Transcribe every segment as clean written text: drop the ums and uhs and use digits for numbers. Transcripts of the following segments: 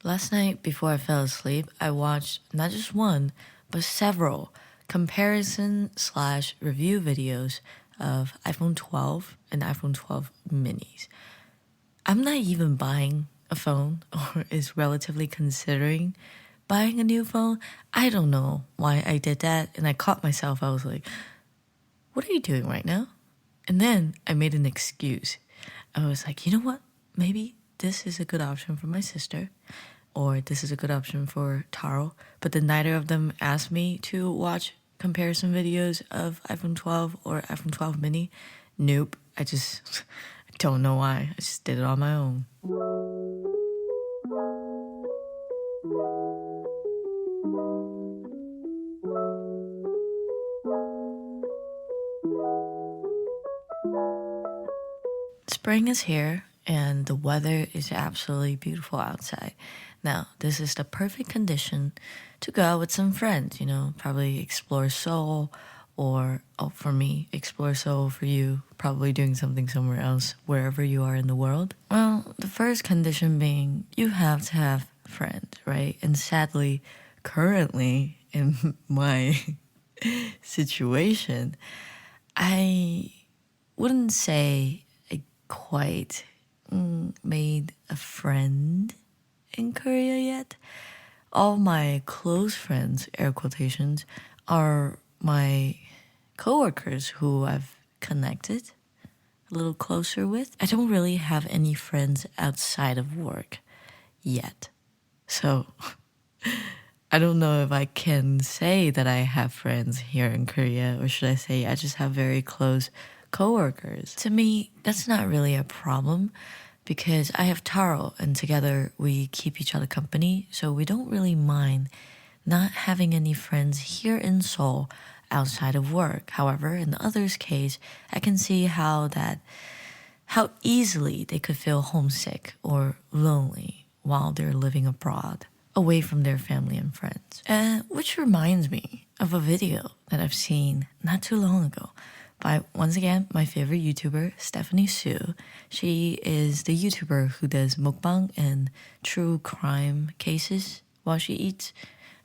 Last night, before I fell asleep, I watched not just one, but several comparison/review videos of iPhone 12 and iPhone 12 minis. I'm not even buying a phone or is relatively considering buying a new phone. I don't know why I did that. And I caught myself. I was like, what are you doing right now? And then I made an excuse. I was like, you know what? Maybe this is a good option for my sister, or this is a good option for Taro. But then neither of them asked me to watch comparison videos of iPhone 12 or iPhone 12 mini. Nope. I don't know why. I just did it on my own. Spring is here and the weather is absolutely beautiful outside. Now, this is the perfect condition to go out with some friends, probably explore Seoul, or, for me, explore Seoul. For you, probably doing something somewhere else, wherever you are in the world. Well, the first condition being you have to have friends, right? And sadly, currently in my situation, I wouldn't say I quite made a friend in Korea yet. All my close friends, air quotations, are my coworkers who I've connected a little closer with. I don't really have any friends outside of work yet. So I don't know if I can say that I have friends here in Korea, or should I say I just have very close coworkers. To me, that's not really a problem because I have Taro and together we keep each other company, so we don't really mind not having any friends here in Seoul outside of work. However, in the other's case, I can see how easily they could feel homesick or lonely while they're living abroad, away from their family and friends. Which reminds me of a video that I've seen not too long ago by, once again, my favorite YouTuber, Stephanie Sue. She is the YouTuber who does mukbang and true crime cases while she eats.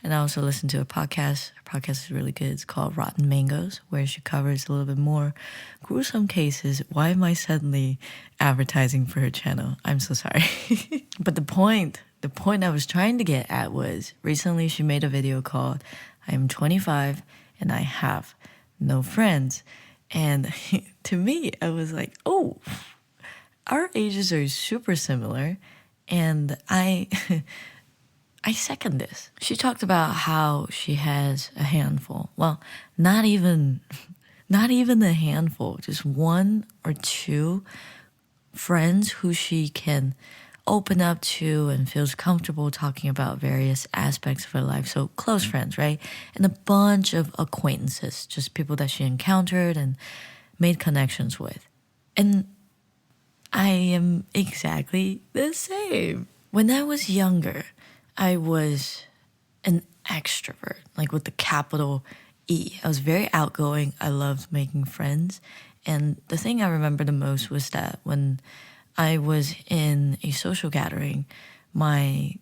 And I also listen to a podcast. Her podcast is really good. It's called Rotten Mangoes, where she covers a little bit more gruesome cases. Why am I suddenly advertising for her channel? I'm so sorry. But the point I was trying to get at was recently she made a video called I am 25 and I have no friends. And to me, I was like, oh, our ages are super similar. And I second this. She talked about how she has a handful. Well, not even a handful, just one or two friends who she can open up to and feels comfortable talking about various aspects of her life. So close friends, right? And a bunch of acquaintances, just people that she encountered and made connections with. And I am exactly the same. When I was younger, I was an extrovert, like with the capital E. I was very outgoing. I loved making friends. And the thing I remember the most was that when I was in a social gathering, my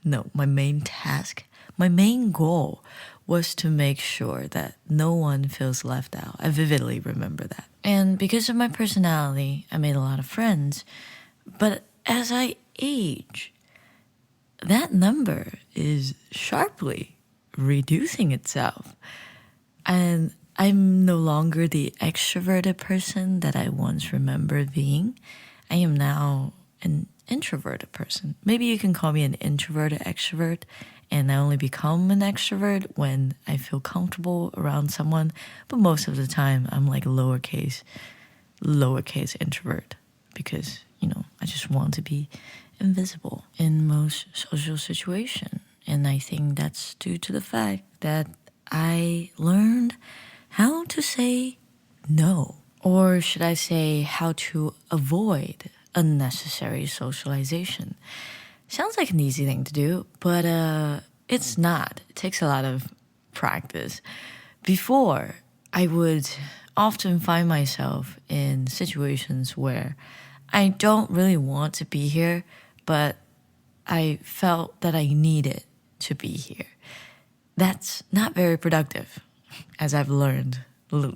main task, my main goal was to make sure that no one feels left out. I vividly remember that. And because of my personality, I made a lot of friends. But as I age, that number is sharply reducing itself. And I'm no longer the extroverted person that I once remembered being. I am now an introverted person. Maybe you can call me an introverted extrovert, and I only become an extrovert when I feel comfortable around someone. But most of the time, I'm like lowercase introvert because, I just want to be invisible in most social situations. And I think that's due to the fact that I learned how to say no. Or should I say how to avoid unnecessary socialization. Sounds like an easy thing to do, but it's not. It takes a lot of practice. Before, I would often find myself in situations where I don't really want to be here, but I felt that I needed to be here. That's not very productive, as I've learned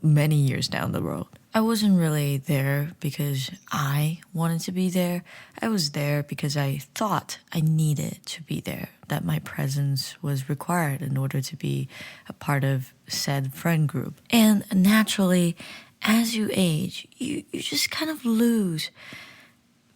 many years down the road. I wasn't really there because I wanted to be there. I was there because I thought I needed to be there, that my presence was required in order to be a part of said friend group. And naturally, as you age, you just kind of lose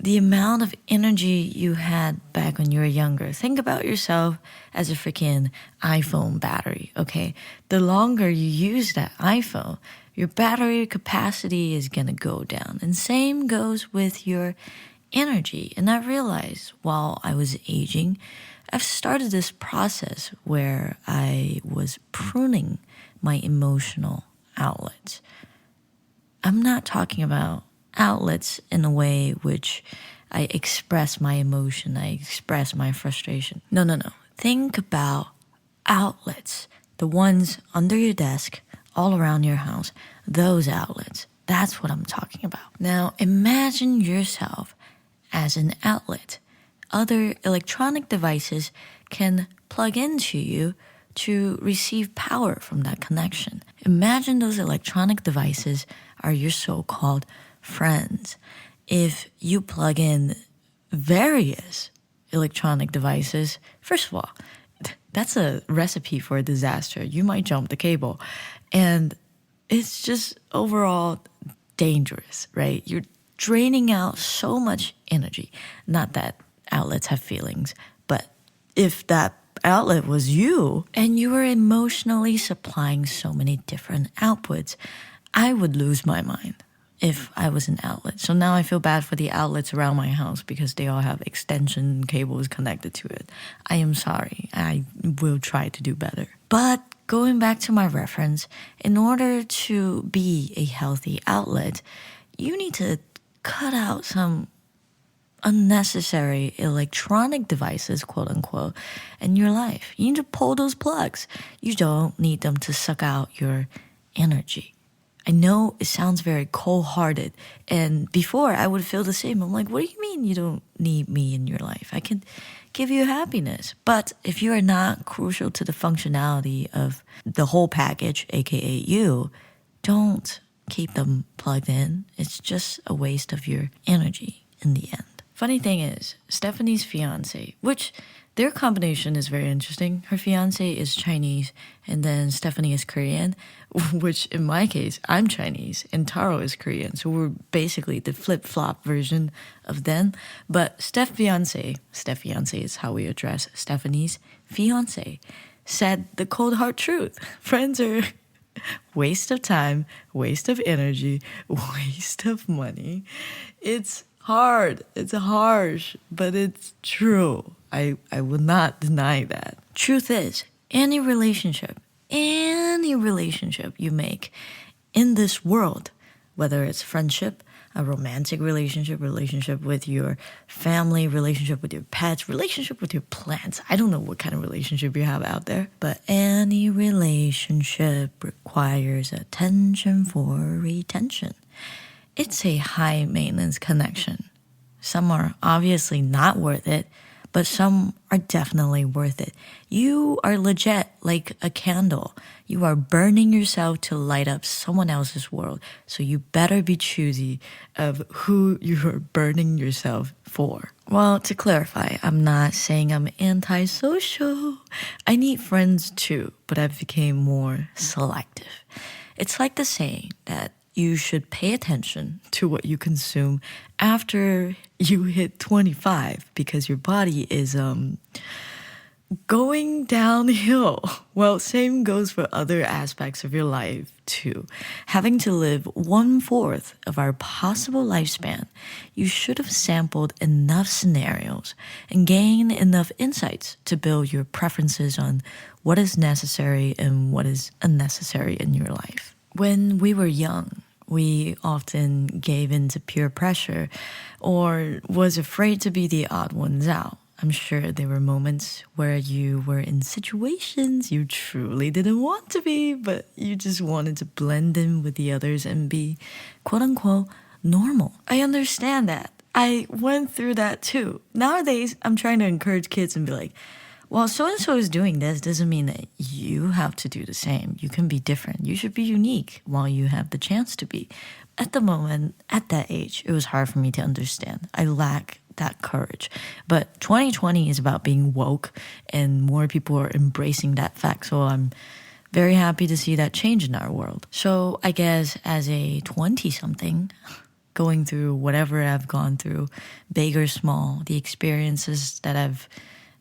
the amount of energy you had back when you were younger. Think about yourself as a freaking iPhone battery, okay? The longer you use that iPhone, your battery capacity is gonna go down. And same goes with your energy. And I realized while I was aging, I've started this process where I was pruning my emotional outlets. I'm not talking about outlets in a way which I express my emotion, I express my frustration. No. Think about outlets, the ones under your desk, all around your house, those outlets. That's what I'm talking about. Now, imagine yourself as an outlet. Other electronic devices can plug into you to receive power from that connection. Imagine those electronic devices are your so-called friends. If you plug in various electronic devices, first of all, that's a recipe for a disaster. You might jump the cable. And it's just overall dangerous, right? You're draining out so much energy. Not that outlets have feelings, but if that outlet was you and you were emotionally supplying so many different outputs, I would lose my mind if I was an outlet. So now I feel bad for the outlets around my house because they all have extension cables connected to it. I am sorry. I will try to do better. But going back to my reference, in order to be a healthy outlet, you need to cut out some unnecessary electronic devices, quote unquote, in your life. You need to pull those plugs. You don't need them to suck out your energy. I know it sounds very cold-hearted, and before I would feel the same. I'm like, what do you mean you don't need me in your life? I can give you happiness. But if you are not crucial to the functionality of the whole package, aka you, don't keep them plugged in. It's just a waste of your energy in the end. Funny thing is, Stephanie's fiance, which their combination is very interesting. Her fiance is Chinese, and then Stephanie is Korean, which in my case, I'm Chinese, and Taro is Korean. So we're basically the flip-flop version of them. But Steph fiance is how we address Stephanie's fiance, said the cold hard truth. Friends are waste of time, waste of energy, waste of money. It's hard, it's harsh, but it's true. I will not deny that. Truth is, any relationship you make in this world, whether it's friendship, a romantic relationship with your family, relationship with your pets, relationship with your plants. I don't know what kind of relationship you have out there, but any relationship requires attention for retention. It's a high maintenance connection. Some are obviously not worth it, but some are definitely worth it. You are legit like a candle. You are burning yourself to light up someone else's world. So you better be choosy of who you are burning yourself for. Well, to clarify, I'm not saying I'm antisocial. I need friends too, but I've become more selective. It's like the saying that you should pay attention to what you consume after you hit 25 because your body is going downhill. Well, same goes for other aspects of your life too. Having to live 1/4 of our possible lifespan, you should have sampled enough scenarios and gained enough insights to build your preferences on what is necessary and what is unnecessary in your life. When we were young, we often gave in to peer pressure or was afraid to be the odd ones out. I'm sure there were moments where you were in situations you truly didn't want to be, but you just wanted to blend in with the others and be quote unquote normal. I understand that. I went through that too. Nowadays, I'm trying to encourage kids and be like, well, so and so is doing this doesn't mean that you have to do the same. You can be different. You should be unique while you have the chance to be. At the moment, at that age, it was hard for me to understand. I lack that courage. But 2020 is about being woke, and more people are embracing that fact. So I'm very happy to see that change in our world. So I guess as a 20-something, going through whatever I've gone through, big or small, the experiences that I've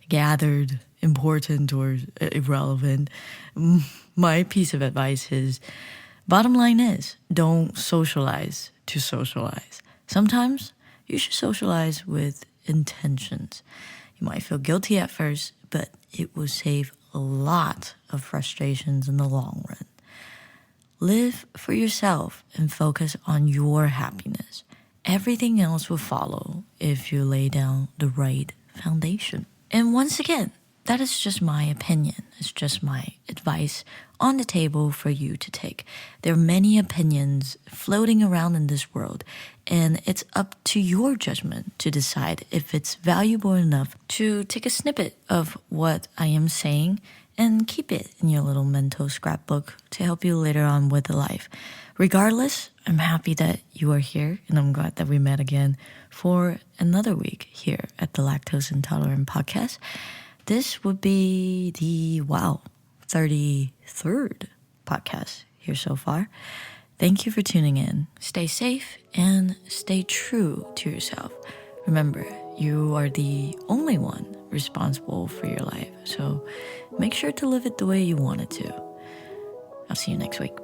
gathered, important or irrelevant, my piece of advice is, bottom line is, don't socialize to socialize. Sometimes you should socialize with intentions. You might feel guilty at first, but it will save a lot of frustrations in the long run. Live for yourself and focus on your happiness. Everything else will follow if you lay down the right foundation. And once again, that is just my opinion. It's just my advice on the table for you to take. There are many opinions floating around in this world, and it's up to your judgment to decide if it's valuable enough to take a snippet of what I am saying and keep it in your little mental scrapbook to help you later on with life. Regardless, I'm happy that you are here, and I'm glad that we met again for another week here at the Lactose Intolerant Podcast. This would be the, 33rd podcast here so far. Thank you for tuning in. Stay safe and stay true to yourself. Remember, you are the only one responsible for your life, so make sure to live it the way you want it to. I'll see you next week.